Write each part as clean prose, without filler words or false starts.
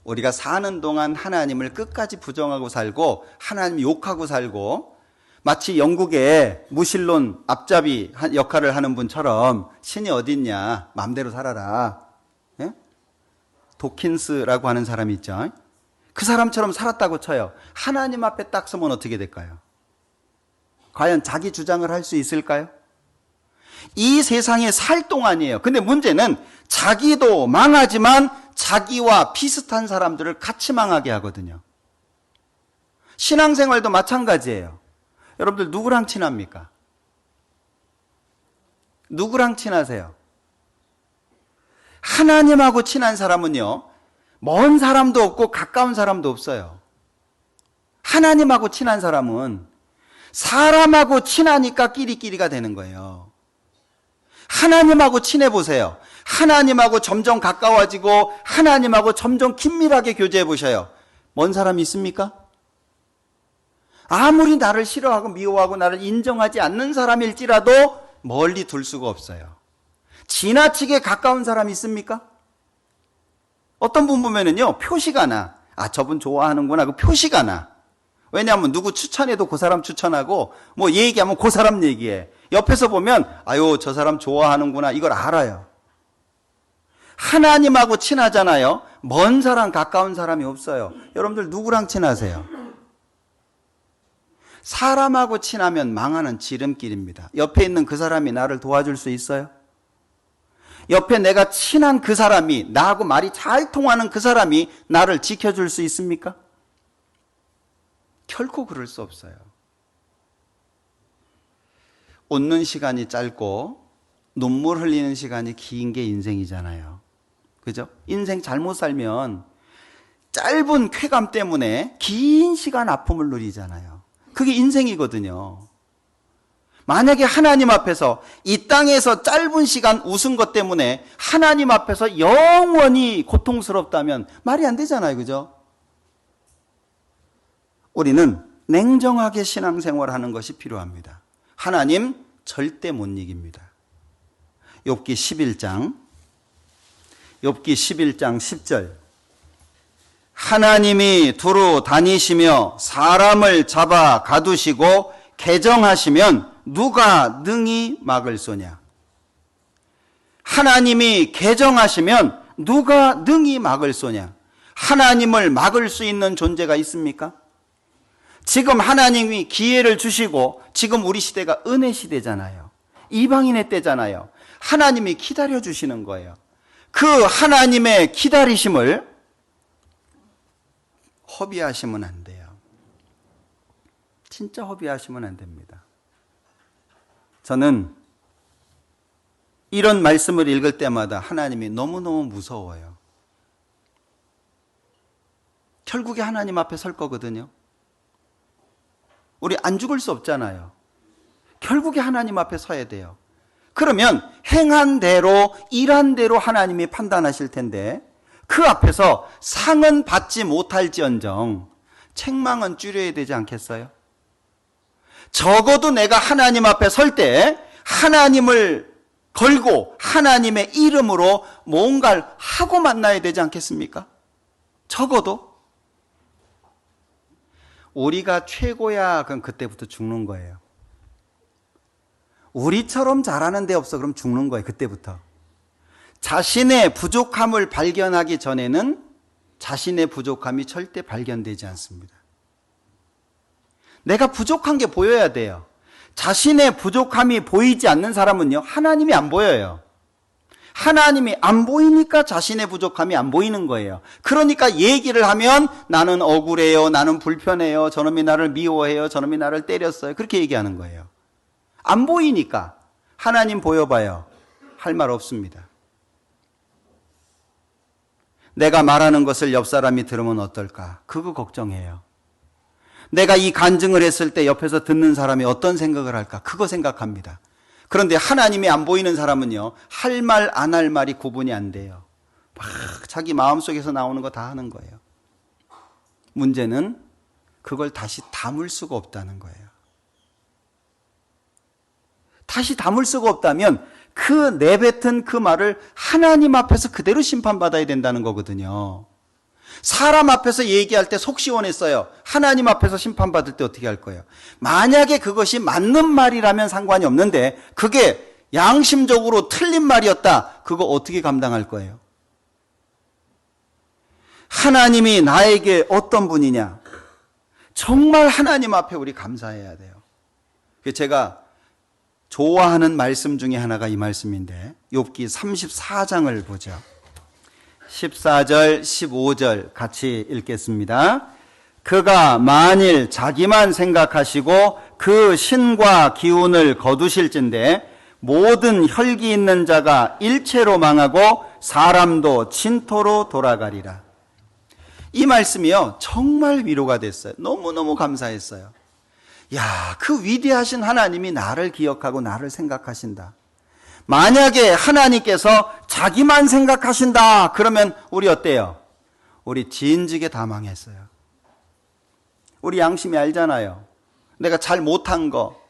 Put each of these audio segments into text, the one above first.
우리가 사는 동안 하나님을 끝까지 부정하고 살고 하나님 욕하고 살고 마치 영국의 무신론 앞잡이 역할을 하는 분처럼 신이 어딨냐 마음대로 살아라. 예? 도킨스라고 하는 사람이 있죠. 그 사람처럼 살았다고 쳐요. 하나님 앞에 딱 서면 어떻게 될까요? 과연 자기 주장을 할 수 있을까요? 이 세상에 살 동안이에요. 근데 문제는 자기도 망하지만 자기와 비슷한 사람들을 같이 망하게 하거든요. 신앙생활도 마찬가지예요. 여러분들 누구랑 친합니까? 누구랑 친하세요? 하나님하고 친한 사람은요, 먼 사람도 없고 가까운 사람도 없어요. 하나님하고 친한 사람은 사람하고 친하니까 끼리끼리가 되는 거예요. 하나님하고 친해보세요. 하나님하고 점점 가까워지고 하나님하고 점점 긴밀하게 교제해 보셔요. 먼 사람이 있습니까? 아무리 나를 싫어하고 미워하고 나를 인정하지 않는 사람일지라도 멀리 둘 수가 없어요. 지나치게 가까운 사람이 있습니까? 어떤 분 보면은요, 표시가 나. 아, 저분 좋아하는구나. 그 표시가 나. 왜냐하면 누구 추천해도 그 사람 추천하고 뭐 얘기하면 그 사람 얘기해. 옆에서 보면 아유 저 사람 좋아하는구나 이걸 알아요. 하나님하고 친하잖아요. 먼 사람 가까운 사람이 없어요. 여러분들 누구랑 친하세요? 사람하고 친하면 망하는 지름길입니다. 옆에 있는 그 사람이 나를 도와줄 수 있어요? 옆에 내가 친한 그 사람이, 나하고 말이 잘 통하는 그 사람이 나를 지켜줄 수 있습니까? 결코 그럴 수 없어요. 웃는 시간이 짧고 눈물 흘리는 시간이 긴 게 인생이잖아요. 그죠? 인생 잘못 살면 짧은 쾌감 때문에 긴 시간 아픔을 누리잖아요. 그게 인생이거든요. 만약에 하나님 앞에서 이 땅에서 짧은 시간 웃은 것 때문에 하나님 앞에서 영원히 고통스럽다면 말이 안 되잖아요. 그죠? 우리는 냉정하게 신앙생활하는 것이 필요합니다. 하나님 절대 못 이깁니다. 욥기 11장 10절 하나님이 두루 다니시며 사람을 잡아 가두시고 개정하시면 누가 능히 막을 소냐. 하나님이 개정하시면 누가 능히 막을 소냐. 하나님을 막을 수 있는 존재가 있습니까? 지금 하나님이 기회를 주시고 지금 우리 시대가 은혜 시대잖아요. 이방인의 때잖아요. 하나님이 기다려주시는 거예요. 그 하나님의 기다리심을 허비하시면 안 돼요. 진짜 허비하시면 안 됩니다. 저는 이런 말씀을 읽을 때마다 하나님이 너무너무 무서워요. 결국에 하나님 앞에 설 거거든요. 우리 안 죽을 수 없잖아요. 결국에 하나님 앞에 서야 돼요. 그러면 행한 대로 일한 대로 하나님이 판단하실 텐데 그 앞에서 상은 받지 못할지언정 책망은 줄여야 되지 않겠어요? 적어도 내가 하나님 앞에 설 때 하나님을 걸고 하나님의 이름으로 뭔가를 하고 만나야 되지 않겠습니까? 적어도. 우리가 최고야 그럼 그때부터 죽는 거예요. 우리처럼 잘하는 데 없어 그럼 죽는 거예요. 그때부터. 자신의 부족함을 발견하기 전에는 자신의 부족함이 절대 발견되지 않습니다. 내가 부족한 게 보여야 돼요. 자신의 부족함이 보이지 않는 사람은요, 하나님이 안 보여요. 하나님이 안 보이니까 자신의 부족함이 안 보이는 거예요. 그러니까 얘기를 하면 나는 억울해요, 나는 불편해요, 저놈이 나를 미워해요, 저놈이 나를 때렸어요. 그렇게 얘기하는 거예요. 안 보이니까. 하나님 보여봐요. 할 말 없습니다. 내가 말하는 것을 옆 사람이 들으면 어떨까? 그거 걱정해요. 내가 이 간증을 했을 때 옆에서 듣는 사람이 어떤 생각을 할까? 그거 생각합니다. 그런데 하나님이 안 보이는 사람은요, 할 말, 안 할 말이 구분이 안 돼요. 막 자기 마음속에서 나오는 거 다 하는 거예요. 문제는 그걸 다시 담을 수가 없다는 거예요. 다시 담을 수가 없다면 그 내뱉은 그 말을 하나님 앞에서 그대로 심판받아야 된다는 거거든요. 사람 앞에서 얘기할 때 속 시원했어요. 하나님 앞에서 심판받을 때 어떻게 할 거예요? 만약에 그것이 맞는 말이라면 상관이 없는데 그게 양심적으로 틀린 말이었다. 그거 어떻게 감당할 거예요? 하나님이 나에게 어떤 분이냐? 정말 하나님 앞에 우리 감사해야 돼요. 제가 좋아하는 말씀 중에 하나가 이 말씀인데 욥기 34장을 보죠. 14절, 15절 같이 읽겠습니다. 그가 만일 자기만 생각하시고 그 신과 기운을 거두실진데 모든 혈기 있는 자가 일체로 망하고 사람도 진토로 돌아가리라. 이 말씀이요, 정말 위로가 됐어요. 너무너무 감사했어요. 야, 그 위대하신 하나님이 나를 기억하고 나를 생각하신다. 만약에 하나님께서 자기만 생각하신다 그러면 우리 어때요? 우리 진즉에 다 망했어요. 우리 양심이 알잖아요. 내가 잘 못한 거,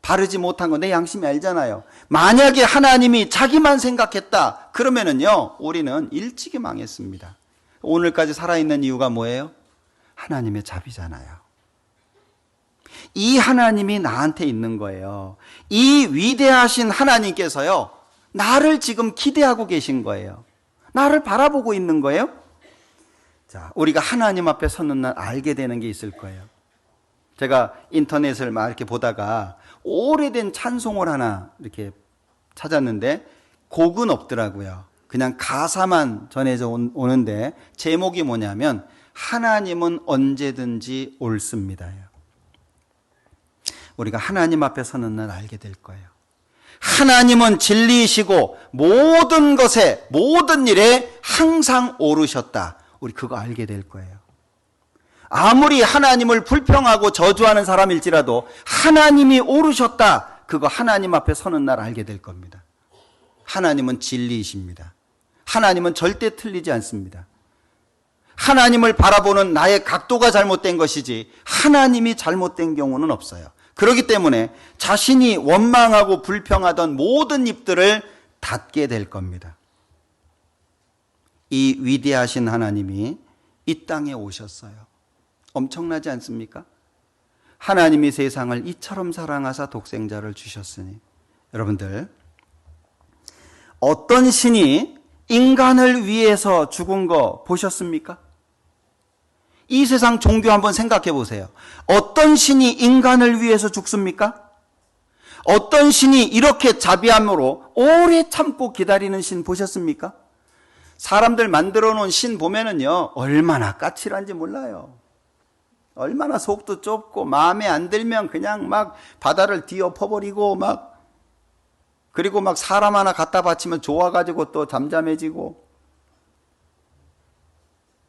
바르지 못한 거 내 양심이 알잖아요. 만약에 하나님이 자기만 생각했다 그러면은요, 우리는 일찍이 망했습니다. 오늘까지 살아있는 이유가 뭐예요? 하나님의 자비잖아요. 이 하나님이 나한테 있는 거예요. 이 위대하신 하나님께서요, 나를 지금 기대하고 계신 거예요. 나를 바라보고 있는 거예요. 자, 우리가 하나님 앞에 서는 날 알게 되는 게 있을 거예요. 제가 인터넷을 막 이렇게 보다가 오래된 찬송을 하나 이렇게 찾았는데 곡은 없더라고요. 그냥 가사만 전해져 오는데 제목이 뭐냐면 하나님은 언제든지 옳습니다요. 우리가 하나님 앞에 서는 날 알게 될 거예요. 하나님은 진리이시고 모든 것에 모든 일에 항상 옳으셨다. 우리 그거 알게 될 거예요. 아무리 하나님을 불평하고 저주하는 사람일지라도 하나님이 옳으셨다. 그거 하나님 앞에 서는 날 알게 될 겁니다. 하나님은 진리이십니다. 하나님은 절대 틀리지 않습니다. 하나님을 바라보는 나의 각도가 잘못된 것이지 하나님이 잘못된 경우는 없어요. 그렇기 때문에 자신이 원망하고 불평하던 모든 입들을 닫게 될 겁니다. 이 위대하신 하나님이 이 땅에 오셨어요. 엄청나지 않습니까? 하나님이 세상을 이처럼 사랑하사 독생자를 주셨으니. 여러분들, 어떤 신이 인간을 위해서 죽은 거 보셨습니까? 이 세상 종교 한번 생각해 보세요. 어떤 신이 인간을 위해서 죽습니까? 어떤 신이 이렇게 자비함으로 오래 참고 기다리는 신 보셨습니까? 사람들 만들어 놓은 신 보면은요, 얼마나 까칠한지 몰라요. 얼마나 속도 좁고 마음에 안 들면 그냥 막 바다를 뒤엎어버리고 그리고 막 사람 하나 갖다 바치면 좋아가지고 또 잠잠해지고.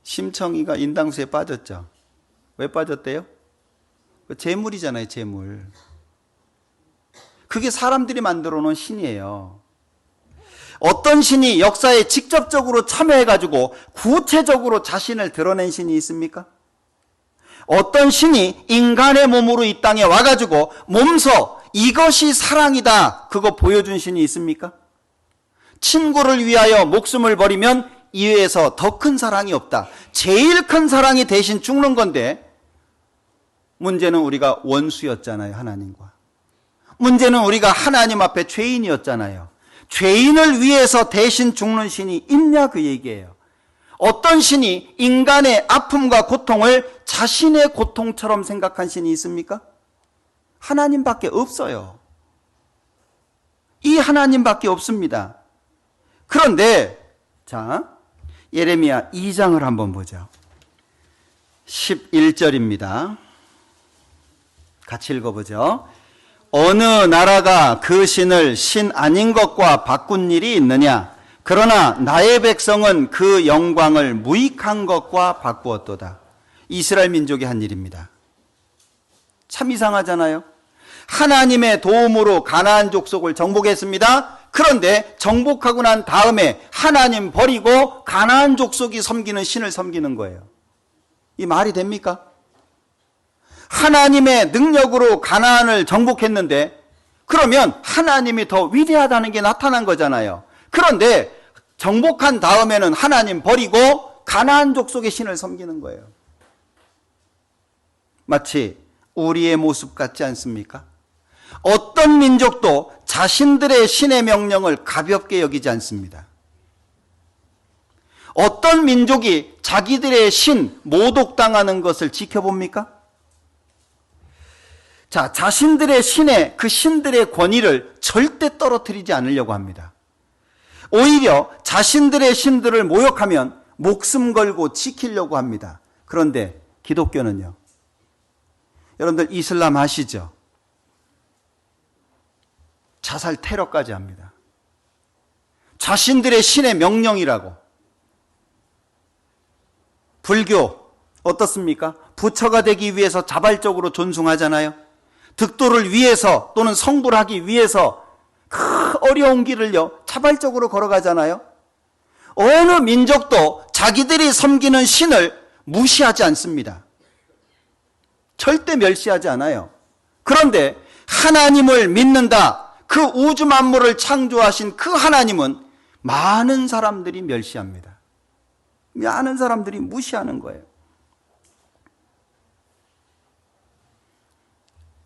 심청이가 인당수에 빠졌죠. 왜 빠졌대요? 재물이잖아요, 재물. 그게 사람들이 만들어 놓은 신이에요. 어떤 신이 역사에 직접적으로 참여해가지고 구체적으로 자신을 드러낸 신이 있습니까? 어떤 신이 인간의 몸으로 이 땅에 와가지고 몸소 이것이 사랑이다 그거 보여준 신이 있습니까? 친구를 위하여 목숨을 버리면 이외에서 더 큰 사랑이 없다. 제일 큰 사랑이 대신 죽는 건데 문제는 우리가 원수였잖아요, 하나님과. 문제는 우리가 하나님 앞에 죄인이었잖아요. 죄인을 위해서 대신 죽는 신이 있냐 그 얘기예요. 어떤 신이 인간의 아픔과 고통을 자신의 고통처럼 생각한 신이 있습니까? 하나님밖에 없어요. 이 하나님밖에 없습니다. 그런데 자, 예레미야 2장을 한번 보죠. 11절입니다. 같이 읽어보죠. 어느 나라가 그 신을 신 아닌 것과 바꾼 일이 있느냐? 그러나 나의 백성은 그 영광을 무익한 것과 바꾸었도다. 이스라엘 민족이 한 일입니다. 참 이상하잖아요. 하나님의 도움으로 가나안 족속을 정복했습니다. 그런데 정복하고 난 다음에 하나님 버리고 가나안 족속이 섬기는 신을 섬기는 거예요. 이 말이 됩니까? 하나님의 능력으로 가나안을 정복했는데 그러면 하나님이 더 위대하다는 게 나타난 거잖아요. 그런데 정복한 다음에는 하나님 버리고 가나안 족속의 신을 섬기는 거예요. 마치 우리의 모습 같지 않습니까? 어떤 민족도 자신들의 신의 명령을 가볍게 여기지 않습니다. 어떤 민족이 자기들의 신 모독당하는 것을 지켜봅니까? 자, 자신들의 신의 그 신들의 권위를 절대 떨어뜨리지 않으려고 합니다. 오히려 자신들의 신들을 모욕하면 목숨 걸고 지키려고 합니다. 그런데 기독교는요. 여러분들 이슬람 아시죠? 자살 테러까지 합니다. 자신들의 신의 명령이라고. 불교 어떻습니까? 부처가 되기 위해서 자발적으로 존숭하잖아요. 득도를 위해서 또는 성불을 하기 위해서 그 어려운 길을요 자발적으로 걸어가잖아요. 어느 민족도 자기들이 섬기는 신을 무시하지 않습니다. 절대 멸시하지 않아요. 그런데 하나님을 믿는다. 그 우주 만물을 창조하신 그 하나님은 많은 사람들이 멸시합니다. 많은 사람들이 무시하는 거예요.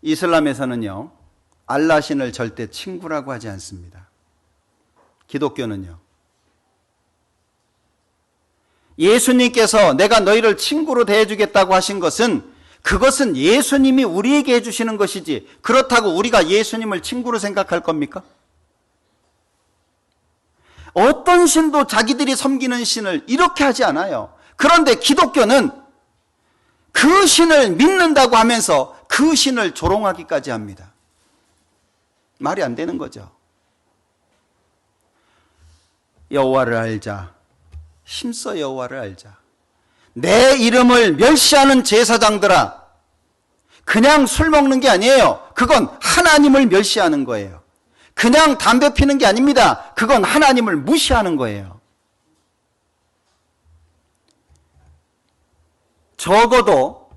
이슬람에서는요, 알라 신을 절대 친구라고 하지 않습니다. 기독교는요, 예수님께서 내가 너희를 친구로 대해주겠다고 하신 것은 그것은 예수님이 우리에게 해주시는 것이지 그렇다고 우리가 예수님을 친구로 생각할 겁니까? 어떤 신도 자기들이 섬기는 신을 이렇게 하지 않아요. 그런데 기독교는 그 신을 믿는다고 하면서 그 신을 조롱하기까지 합니다. 말이 안 되는 거죠. 여호와를 알자. 힘써 여호와를 알자. 내 이름을 멸시하는 제사장들아, 그냥 술 먹는 게 아니에요. 그건 하나님을 멸시하는 거예요. 그냥 담배 피는 게 아닙니다. 그건 하나님을 무시하는 거예요. 적어도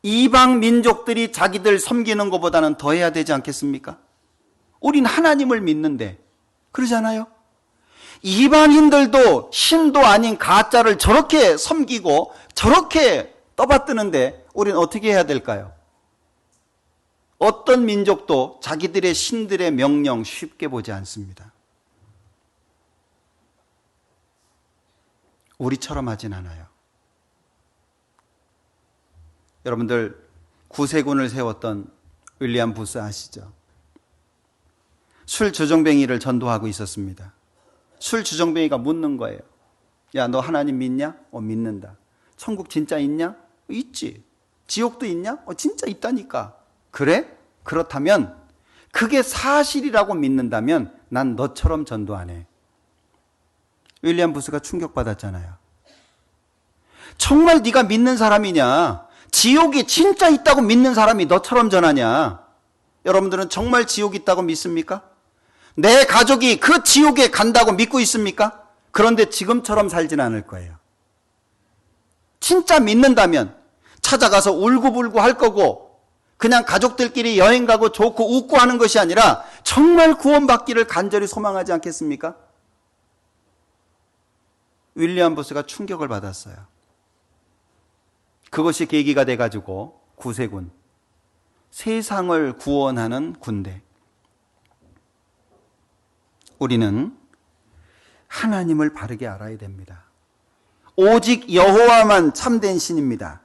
이방 민족들이 자기들 섬기는 것보다는 더 해야 되지 않겠습니까? 우린 하나님을 믿는데 그러잖아요. 이방인들도 신도 아닌 가짜를 저렇게 섬기고 저렇게 떠받드는데 우린 어떻게 해야 될까요? 어떤 민족도 자기들의 신들의 명령 쉽게 보지 않습니다. 우리처럼 하진 않아요. 여러분들 구세군을 세웠던 윌리엄 부스 아시죠? 술 주정뱅이를 전도하고 있었습니다. 술 주정뱅이가 묻는 거예요. 야, 너 하나님 믿냐? 믿는다. 천국 진짜 있냐? 있지. 지옥도 있냐? 진짜 있다니까. 그래? 그렇다면 그게 사실이라고 믿는다면 난 너처럼 전도 안 해. 윌리엄 부스가 충격받았잖아요. 정말 네가 믿는 사람이냐? 지옥이 진짜 있다고 믿는 사람이 너처럼 전하냐? 여러분들은 정말 지옥 있다고 믿습니까? 내 가족이 그 지옥에 간다고 믿고 있습니까? 그런데 지금처럼 살진 않을 거예요. 진짜 믿는다면 찾아가서 울고불고 할 거고 그냥 가족들끼리 여행 가고 좋고 웃고 하는 것이 아니라 정말 구원받기를 간절히 소망하지 않겠습니까? 윌리엄 부스가 충격을 받았어요. 그것이 계기가 돼가지고 구세군, 세상을 구원하는 군대. 우리는 하나님을 바르게 알아야 됩니다. 오직 여호와만 참된 신입니다.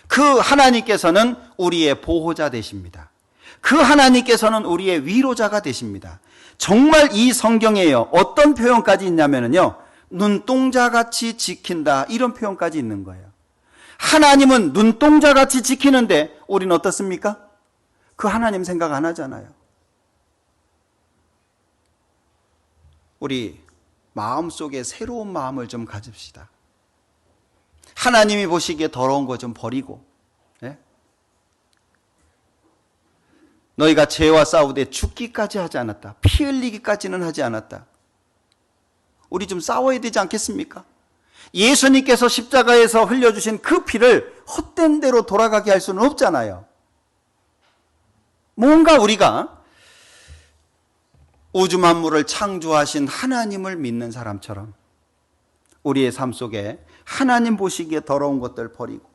그 하나님께서는 우리의 보호자 되십니다. 그 하나님께서는 우리의 위로자가 되십니다. 정말 이 성경에요, 어떤 표현까지 있냐면요, 눈동자같이 지킨다, 이런 표현까지 있는 거예요. 하나님은 눈동자같이 지키는데 우리는 어떻습니까? 그 하나님 생각 안 하잖아요. 우리 마음속에 새로운 마음을 좀 가집시다. 하나님이 보시기에 더러운 거 좀 버리고, 예? 너희가 죄와 싸우되 죽기까지 하지 않았다. 피 흘리기까지는 하지 않았다. 우리 좀 싸워야 되지 않겠습니까? 예수님께서 십자가에서 흘려주신 그 피를 헛된 대로 돌아가게 할 수는 없잖아요. 뭔가 우리가 우주 만물을 창조하신 하나님을 믿는 사람처럼 우리의 삶 속에 하나님 보시기에 더러운 것들 버리고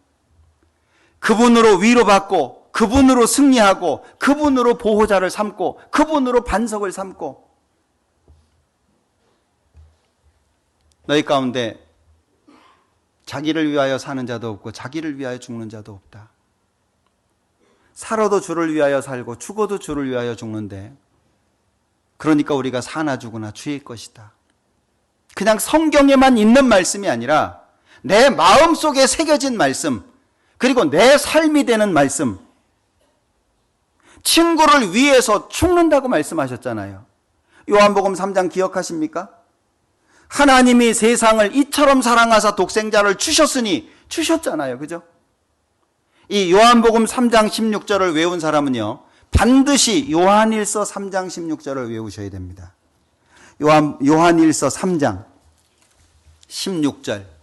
그분으로 위로받고 그분으로 승리하고 그분으로 보호자를 삼고 그분으로 반석을 삼고 너희 가운데 자기를 위하여 사는 자도 없고 자기를 위하여 죽는 자도 없다. 살아도 주를 위하여 살고 죽어도 주를 위하여 죽는데 그러니까 우리가 사나 죽으나 주의 것이다. 그냥 성경에만 있는 말씀이 아니라 내 마음속에 새겨진 말씀 그리고 내 삶이 되는 말씀 친구를 위해서 죽는다고 말씀하셨잖아요. 요한복음 3장 기억하십니까? 하나님이 세상을 이처럼 사랑하사 독생자를 주셨으니 주셨잖아요. 그죠? 이 요한복음 3장 16절을 외운 사람은요 반드시 요한일서 3장 16절을 외우셔야 됩니다. 요한일서 3장 16절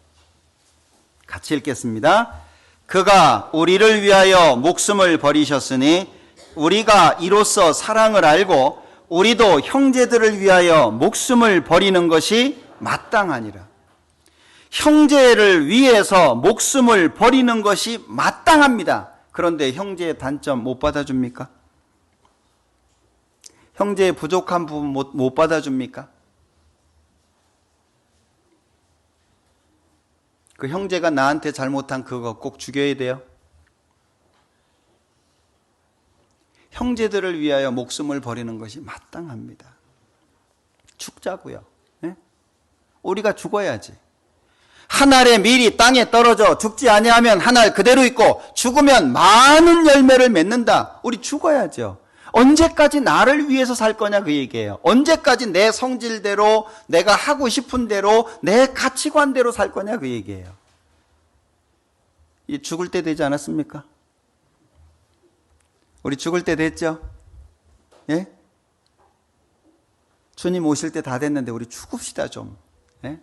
같이 읽겠습니다. 그가 우리를 위하여 목숨을 버리셨으니 우리가 이로써 사랑을 알고 우리도 형제들을 위하여 목숨을 버리는 것이 마땅하니라. 형제를 위해서 목숨을 버리는 것이 마땅합니다. 그런데 형제의 단점 못 받아줍니까? 형제의 부족한 부분 못 받아줍니까? 그 형제가 나한테 잘못한 그거 꼭 죽여야 돼요? 형제들을 위하여 목숨을 버리는 것이 마땅합니다. 죽자고요. 네? 우리가 죽어야지. 한 알의 밀이 땅에 떨어져 죽지 아니하면 한 알 그대로 있고 죽으면 많은 열매를 맺는다. 우리 죽어야죠. 언제까지 나를 위해서 살 거냐 그 얘기예요. 언제까지 내 성질대로 내가 하고 싶은 대로 내 가치관대로 살 거냐 그 얘기예요. 이 죽을 때 되지 않았습니까? 우리 죽을 때 됐죠? 예? 주님 오실 때 다 됐는데 우리 죽읍시다 좀. 예?